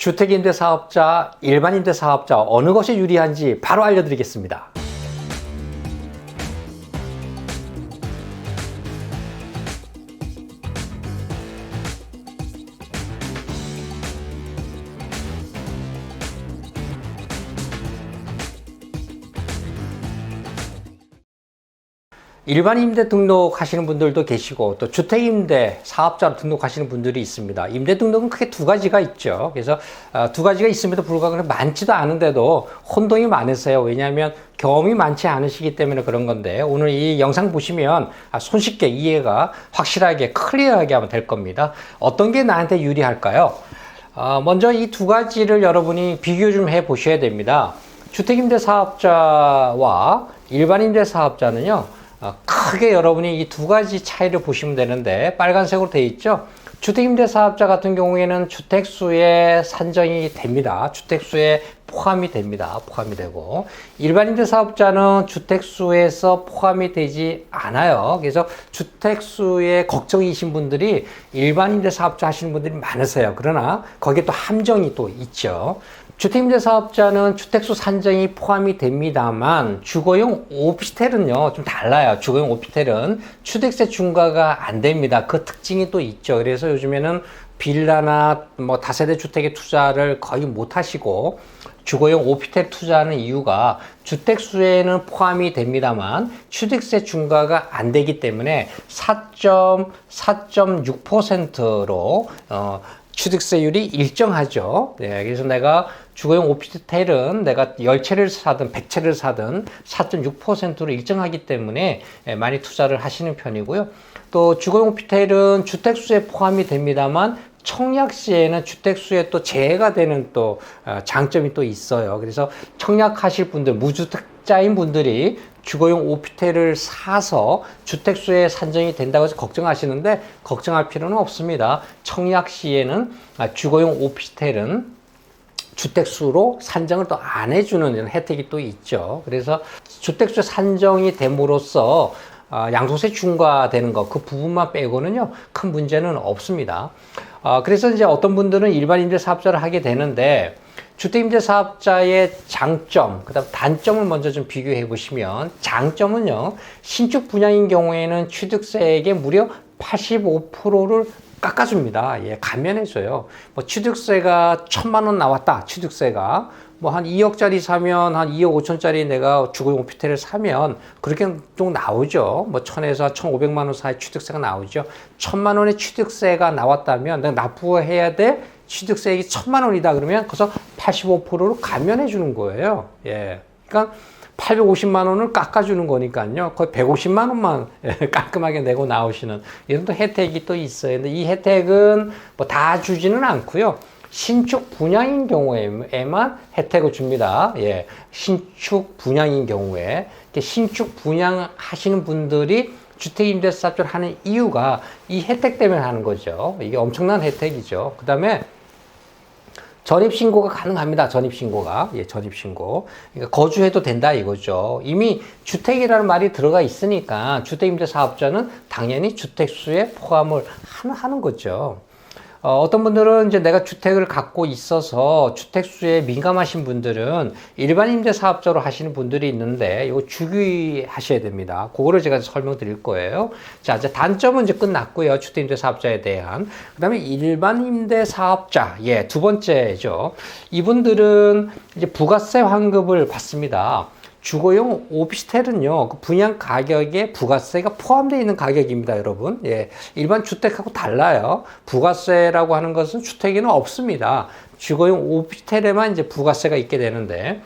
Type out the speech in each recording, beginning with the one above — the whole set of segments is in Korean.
주택임대사업자, 일반임대사업자 어느 것이 유리한지 바로 알려드리겠습니다. 일반 임대 등록하시는 분들도 계시고 또 주택임대 사업자로 등록하시는 분들이 있습니다. 임대 등록은 크게 두 가지가 있죠. 그래서 두 가지가 있음에도 불구하고 많지도 않은데도 혼동이 많으세요. 왜냐하면 경험이 많지 않으시기 때문에 그런 건데, 오늘 이 영상 보시면 손쉽게 이해가 확실하게 클리어하게 하면 될 겁니다. 어떤 게 나한테 유리할까요? 먼저 이 두 가지를 여러분이 비교 좀 해 보셔야 됩니다. 주택임대 사업자와 일반임대 사업자는요, 크게 여러분이 이 두 가지 차이를 보시면 되는데, 빨간색으로 되어 있죠. 주택임대사업자 같은 경우에는 주택수에 산정이 됩니다. 주택수에 포함이 됩니다. 포함이 되고, 일반임대사업자는 주택수에서 포함이 되지 않아요. 그래서 주택수에 걱정이신 분들이 일반임대사업자 하시는 분들이 많으세요. 그러나 거기에 또 함정이 또 있죠. 주택임대사업자는 주택수 산정이 포함이 됩니다만 주거용 오피스텔은요 좀 달라요. 주거용 오피스텔은 취득세 중과가 안 됩니다. 그 특징이 또 있죠. 그래서 요즘에는 빌라나 뭐 다세대 주택에 투자를 거의 못 하시고 주거용 오피스텔 투자하는 이유가 주택수에는 포함이 됩니다만 취득세 중과가 안 되기 때문에 4.6%로 취득세율이 일정하죠. 네, 그래서 내가 주거용 오피스텔은 내가 10채를 사든 100채를 사든 4.6%로 일정하기 때문에 많이 투자를 하시는 편이고요. 또 주거용 오피스텔은 주택수에 포함이 됩니다만 청약 시에는 주택수에 또 제외가 되는 또 장점이 또 있어요. 그래서 청약하실 분들, 무주택자인 분들이 주거용 오피스텔을 사서 주택수에 산정이 된다고 해서 걱정하시는데 걱정할 필요는 없습니다. 청약 시에는 주거용 오피스텔은 주택수로 산정을 또 안 해주는 이런 혜택이 또 있죠. 그래서 주택수 산정이 됨으로써 양도세 중과되는 것, 그 부분만 빼고는요, 큰 문제는 없습니다. 그래서 이제 어떤 분들은 일반 임대사업자를 하게 되는데, 주택임대사업자의 장점, 그 다음 단점을 먼저 좀 비교해 보시면, 장점은요, 신축 분양인 경우에는 취득세액의 무려 85%를 깎아줍니다. 예, 감면해줘요. 뭐 취득세가 1,000만 원 나왔다. 취득세가 뭐 한 2억짜리 사면 한 2억 5천짜리 내가 주거용 오피스텔을 사면 그렇게 좀 나오죠. 뭐 1,000에서 1,500만 원 사이 취득세가 나오죠. 1,000만 원의 취득세가 나왔다면 내가 납부해야 될 취득세액이 1,000만 원이다 그러면 그래서 85%로 감면해 주는 거예요. 예, 그러니까 850만 원을 깎아주는 거니까요. 거의 150만 원만 깔끔하게 내고 나오시는 이런 또 혜택이 또 있어요. 근데 이 혜택은 뭐 다 주지는 않고요. 신축 분양인 경우에만 혜택을 줍니다. 예, 신축 분양인 경우에 신축 분양하시는 분들이 주택임대사업자를 하는 이유가 이 혜택 때문에 하는 거죠. 이게 엄청난 혜택이죠. 그 다음에 전입신고가 가능합니다. 전입신고가. 예, 전입신고. 그러니까 거주해도 된다 이거죠. 이미 주택이라는 말이 들어가 있으니까 주택임대사업자는 당연히 주택수에 포함을 하는 거죠. 어떤 분들은 이제 내가 주택을 갖고 있어서 주택수에 민감하신 분들은 일반 임대사업자로 하시는 분들이 있는데 이거 주의하셔야 됩니다. 그거를 제가 설명드릴 거예요. 자, 이제 단점은 이제 끝났고요. 주택임대사업자에 대한. 그 다음에 일반 임대사업자. 예, 두 번째죠. 이분들은 이제 부가세 환급을 받습니다. 주거용 오피스텔은요, 그 분양 가격에 부가세가 포함되어 있는 가격입니다, 여러분. 예, 일반 주택하고 달라요. 부가세라고 하는 것은 주택에는 없습니다. 주거용 오피스텔에만 이제 부가세가 있게 되는데,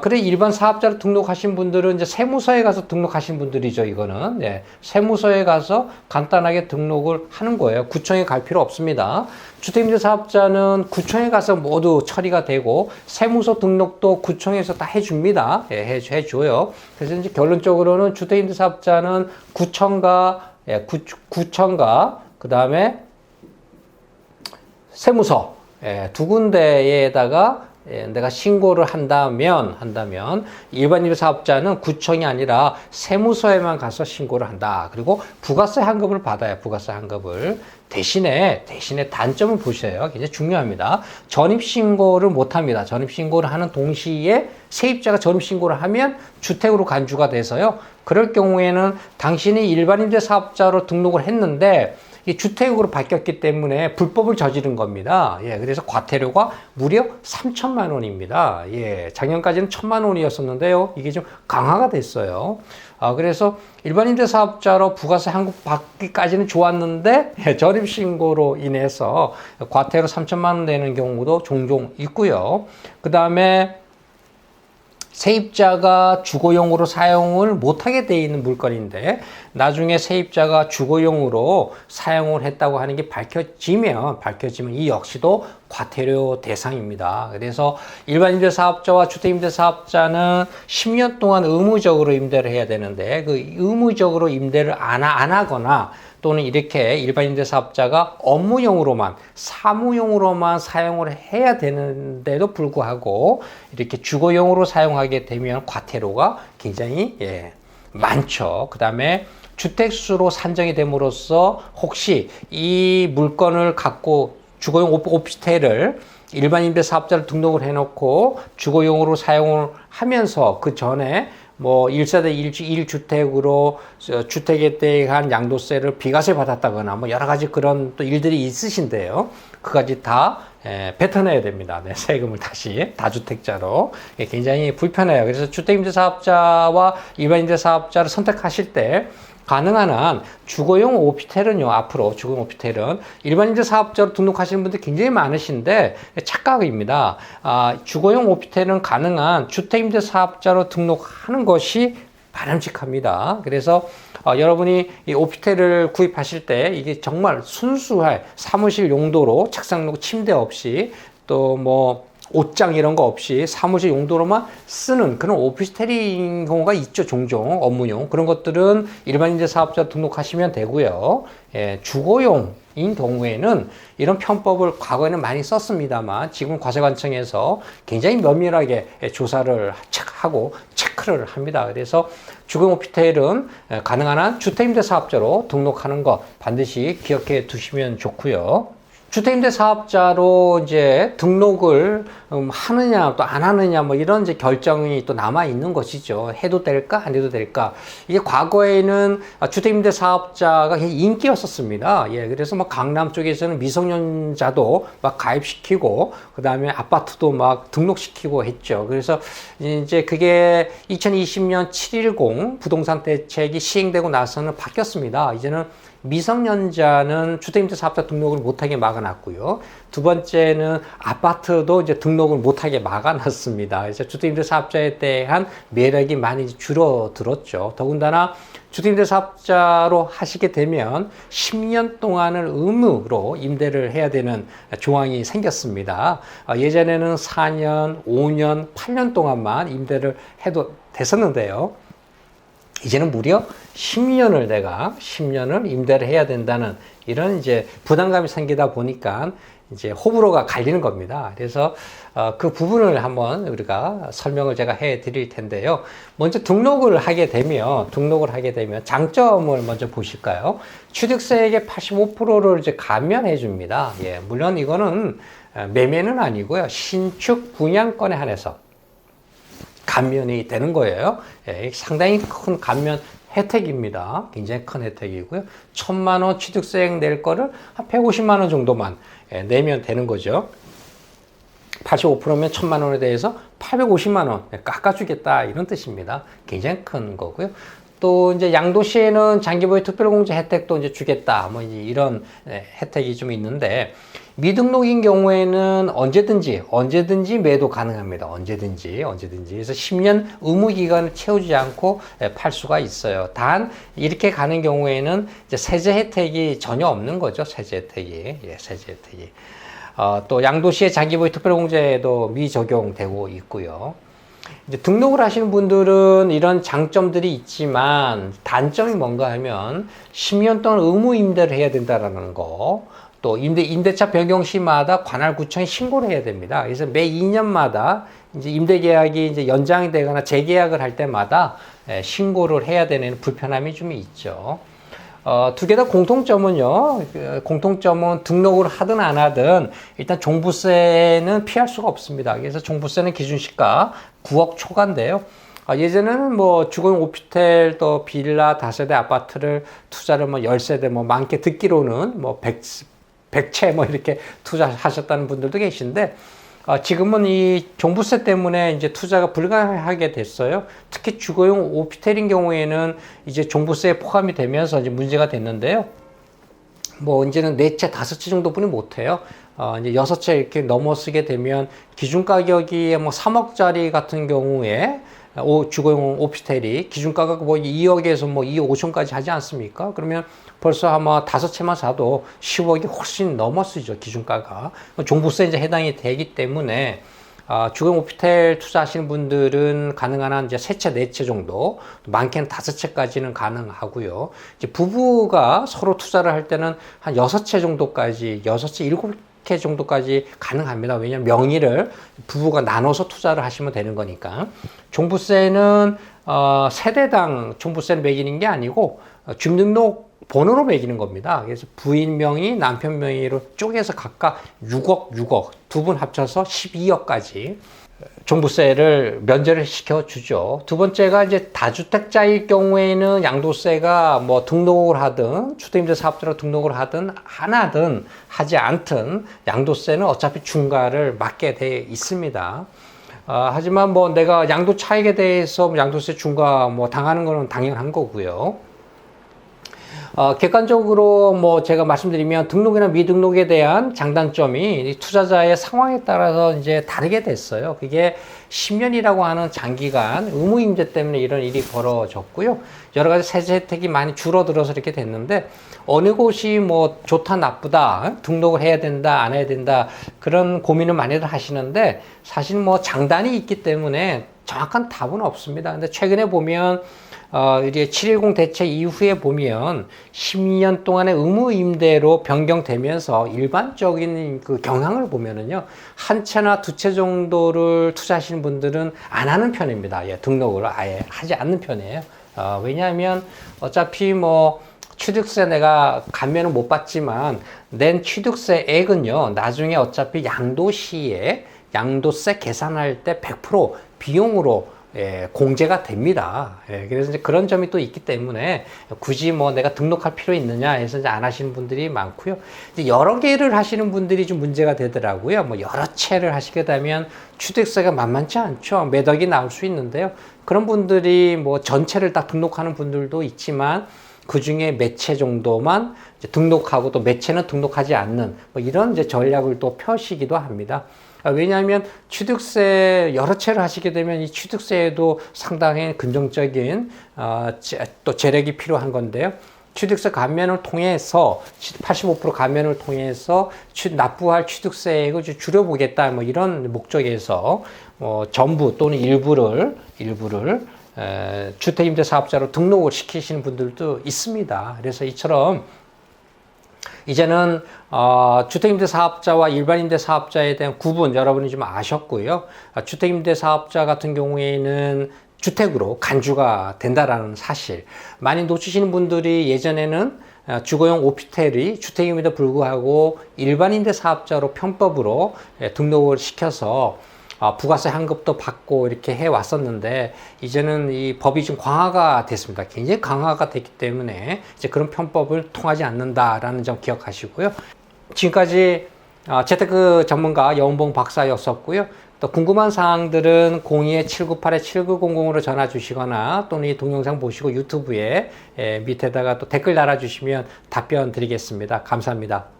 그래 일반 사업자로 등록하신 분들은 이제 세무서에 가서 등록하신 분들이죠, 이거는. 예, 세무서에 가서 간단하게 등록을 하는 거예요. 구청에 갈 필요 없습니다. 주택임대사업자는 구청에 가서 모두 처리가 되고 세무서 등록도 구청에서 다 해줍니다. 예, 해줘요. 그래서 이제 결론적으로는 주택임대사업자는 구청과 그 다음에 세무서 두 군데에다가 내가 신고를 한다면 일반 임대사업자는 구청이 아니라 세무서에만 가서 신고를 한다. 그리고 부가세 환급을 받아요. 부가세 환급을. 대신에 단점을 보셔요. 굉장히 중요합니다. 전입신고를 못합니다. 전입신고를 하는 동시에 세입자가 전입신고를 하면 주택으로 간주가 돼서요. 그럴 경우에는 당신이 일반 임대사업자로 등록을 했는데 이 주택으로 바뀌었기 때문에 불법을 저지른 겁니다. 예, 그래서 과태료가 무려 3천만 원입니다. 예, 작년까지는 1,000만 원이었었는데요. 이게 좀 강화가 됐어요. 그래서 일반 임대사업자로 부가세 환급 받기까지는 좋았는데 전입신고로 인해서 과태료 3천만 원 내는 경우도 종종 있고요. 그 다음에 세입자가 주거용으로 사용을 못하게 돼 있는 물건인데 나중에 세입자가 주거용으로 사용을 했다고 하는 게 밝혀지면 이 역시도 과태료 대상입니다. 그래서 일반 임대사업자와 주택임대사업자는 10년 동안 의무적으로 임대를 해야 되는데 그 의무적으로 임대를 안 하거나 또는 이렇게 일반 임대사업자가 업무용으로만 사무용으로만 사용을 해야 되는데도 불구하고 이렇게 주거용으로 사용하게 되면 과태료가 굉장히 많죠. 그 다음에 주택수로 산정이 됨으로써 혹시 이 물건을 갖고 주거용 오피스텔을 일반 임대사업자를 등록을 해놓고 주거용으로 사용을 하면서 그 전에 뭐 1세대 1주택으로 주택에 대한 양도세를 비과세 받았다거나 뭐 여러 가지 그런 또 일들이 있으신데요. 그까지 다 뱉어내야 됩니다. 네, 세금을 다시 다주택자로. 굉장히 불편해요. 그래서 주택임대사업자와 일반임대사업자를 선택하실 때 가능한 한 주거용 오피스텔은요, 앞으로 주거용 오피스텔은 일반 임대사업자로 등록하시는 분들 굉장히 많으신데 착각입니다. 주거용 오피스텔은 가능한 주택임대사업자로 등록하는 것이 바람직합니다. 그래서 여러분이 이 오피스텔을 구입하실 때 이게 정말 순수한 사무실 용도로 책상 놓고 침대 없이 또 뭐 옷장 이런 거 없이 사무실 용도로만 쓰는 그런 오피스텔인 경우가 있죠. 종종 업무용 그런 것들은 일반 임대사업자 등록하시면 되고요. 주거용인 경우에는 이런 편법을 과거에는 많이 썼습니다만 지금 과세관청에서 굉장히 면밀하게 조사를 하고 체크를 합니다. 그래서 주거용 오피스텔은 가능한 한 주택임대사업자로 등록하는 것 반드시 기억해 두시면 좋고요. 주택임대사업자로 이제 등록을 하느냐 또 안 하느냐 뭐 이런 이제 결정이 또 남아 있는 것이죠. 해도 될까 안 해도 될까. 이게 과거에는 주택임대사업자가 인기였었습니다. 예, 그래서 막 강남 쪽에서는 미성년자도 막 가입시키고 그 다음에 아파트도 막 등록시키고 했죠. 그래서 이제 그게 2020년 710 부동산 대책이 시행되고 나서는 바뀌었습니다. 이제는 미성년자는 주택임대사업자 등록을 못하게 막아놨고요. 두 번째는 아파트도 이제 등록을 못하게 막아놨습니다. 그래서 주택임대사업자에 대한 매력이 많이 줄어들었죠. 더군다나 주택임대사업자로 하시게 되면 10년 동안을 의무로 임대를 해야 되는 조항이 생겼습니다. 예전에는 4년, 5년, 8년 동안만 임대를 해도 됐었는데요. 이제는 무려 10년을 임대를 해야 된다는 이런 이제 부담감이 생기다 보니까 이제 호불호가 갈리는 겁니다. 그래서 그 부분을 한번 우리가 설명을 제가 해 드릴 텐데요. 먼저 등록을 하게 되면 장점을 먼저 보실까요? 취득세액의 85%를 이제 감면해 줍니다. 예, 물론 이거는 매매는 아니고요. 신축 분양권에 한해서 감면이 되는 거예요. 예, 상당히 큰 감면 혜택입니다. 굉장히 큰 혜택이고요. 1,000만 원 취득세액 낼 거를 한 150만 원 정도만 내면 되는 거죠. 85%면 1,000만 원에 대해서 850만 원 깎아주겠다 이런 뜻입니다. 굉장히 큰 거고요. 또 이제 양도시에는 장기보유 특별공제 혜택도 이제 주겠다. 뭐 이제 이런 혜택이 좀 있는데 미등록인 경우에는 언제든지 매도 가능합니다. 언제든지. 그래서 10년 의무 기간을 채우지 않고 팔 수가 있어요. 단 이렇게 가는 경우에는 이제 세제 혜택이 전혀 없는 거죠. 세제 혜택이. 또 양도시의 장기보유 특별공제도 미적용되고 있고요. 이제 등록을 하시는 분들은 이런 장점들이 있지만 단점이 뭔가 하면 10년 동안 의무 임대를 해야 된다라는 거. 또 임대차 변경 시마다 관할구청에 신고를 해야 됩니다. 그래서 매 2년마다 이제 임대 계약이 이제 연장이 되거나 재계약을 할 때마다 신고를 해야 되는 불편함이 좀 있죠. 두 개 다 공통점은요, 공통점은 등록을 하든 안 하든 일단 종부세는 피할 수가 없습니다. 그래서 종부세는 기준시가 9억 초과인데요. 예전에는 뭐 주거용 오피스텔 또 빌라 다세대 아파트를 투자를 뭐 10세대 뭐 많게 듣기로는 뭐 100채 뭐 이렇게 투자하셨다는 분들도 계신데, 지금은 이 종부세 때문에 이제 투자가 불가하게 됐어요. 특히 주거용 오피스텔인 경우에는 이제 종부세에 포함이 되면서 이제 문제가 됐는데요. 뭐 이제는 4채, 5채 정도뿐이 못해요. 이제 6채 이렇게 넘어서게 되면 기준 가격이 뭐 3억짜리 같은 경우에 주거용 오피스텔이 기준 가격 뭐 2억에서 뭐 2억 5천까지 하지 않습니까? 그러면 벌써 아마 5채만 사도 10억이 훨씬 넘었으죠, 기준가가. 종부세 이제 해당이 되기 때문에, 주거용 오피스텔 투자하시는 분들은 가능한 한 이제 3채, 4채 정도, 많게는 5채까지는 가능하고요. 이제 부부가 서로 투자를 할 때는 한 6채 정도까지, 6채, 7채 정도까지 가능합니다. 왜냐하면 명의를 부부가 나눠서 투자를 하시면 되는 거니까. 종부세는, 세대당 종부세를 매기는 게 아니고, 주민등록 번호로 매기는 겁니다. 그래서 부인 명의, 남편 명의로 쪼개서 각각 6억, 6억, 두 분 합쳐서 12억까지 종부세를 면제를 시켜주죠. 두 번째가 이제 다주택자일 경우에는 양도세가 뭐 등록을 하든 주택임대사업자로 등록을 하든 안 하든 하지 않든 양도세는 어차피 중과를 맞게 돼 있습니다. 하지만 뭐 내가 양도 차익에 대해서 양도세 중과 뭐 당하는 거는 당연한 거고요. 객관적으로 뭐 제가 말씀드리면 등록이나 미등록에 대한 장단점이 투자자의 상황에 따라서 이제 다르게 됐어요. 그게 10년이라고 하는 장기간 의무임대 때문에 이런 일이 벌어졌고요. 여러 가지 세제 혜택이 많이 줄어들어서 이렇게 됐는데, 어느 곳이 뭐 좋다 나쁘다, 등록을 해야 된다 안 해야 된다, 그런 고민을 많이들 하시는데, 사실 뭐 장단이 있기 때문에 정확한 답은 없습니다. 근데 최근에 보면 이제 7.10 대책 이후에 보면 10년 동안의 의무 임대로 변경되면서 일반적인 그 경향을 보면은요, 한 채나 두 채 정도를 투자하시는 분들은 안 하는 편입니다. 예, 등록을 아예 하지 않는 편이에요. 왜냐하면 어차피 뭐 취득세 내가 감면은 못 받지만 낸 취득세액은요, 나중에 어차피 양도시에 양도세 계산할 때 100% 비용으로 공제가 됩니다. 그래서 이제 그런 점이 또 있기 때문에 굳이 뭐 내가 등록할 필요 있느냐 해서 이제 안 하시는 분들이 많고요. 이제 여러 개를 하시는 분들이 좀 문제가 되더라고요. 뭐 여러 채를 하시게 되면 취득세가 만만치 않죠. 몇 억이 나올 수 있는데요. 그런 분들이 뭐 전체를 딱 등록하는 분들도 있지만 그 중에 몇 채 정도만 이제 등록하고 또 몇 채는 등록하지 않는 뭐 이런 이제 전략을 또 펴시기도 합니다. 왜냐하면 취득세 여러 채를 하시게 되면 이 취득세에도 상당히 긍정적인 또 재력이 필요한 건데요. 취득세 감면을 통해서 85% 감면을 통해서 납부할 취득세액을 줄여보겠다 뭐 이런 목적에서 전부 또는 일부를 주택임대사업자로 등록을 시키시는 분들도 있습니다. 그래서 이처럼 이제는 주택임대사업자와 일반임대사업자에 대한 구분 여러분이 좀 아셨고요. 주택임대사업자 같은 경우에는 주택으로 간주가 된다라는 사실 많이 놓치시는 분들이, 예전에는 주거용 오피스텔이 주택임에도 불구하고 일반임대사업자로 편법으로 등록을 시켜서 부가세 환급도 받고 이렇게 해 왔었는데, 이제는 이 법이 좀 강화가 됐습니다. 굉장히 강화가 됐기 때문에 이제 그런 편법을 통하지 않는다라는 점 기억하시고요. 지금까지 재테크 전문가 여운봉 박사였었고요. 또 궁금한 사항들은 02-798-7900으로 전화 주시거나 또는 이 동영상 보시고 유튜브에 밑에다가 또 댓글 달아주시면 답변 드리겠습니다. 감사합니다.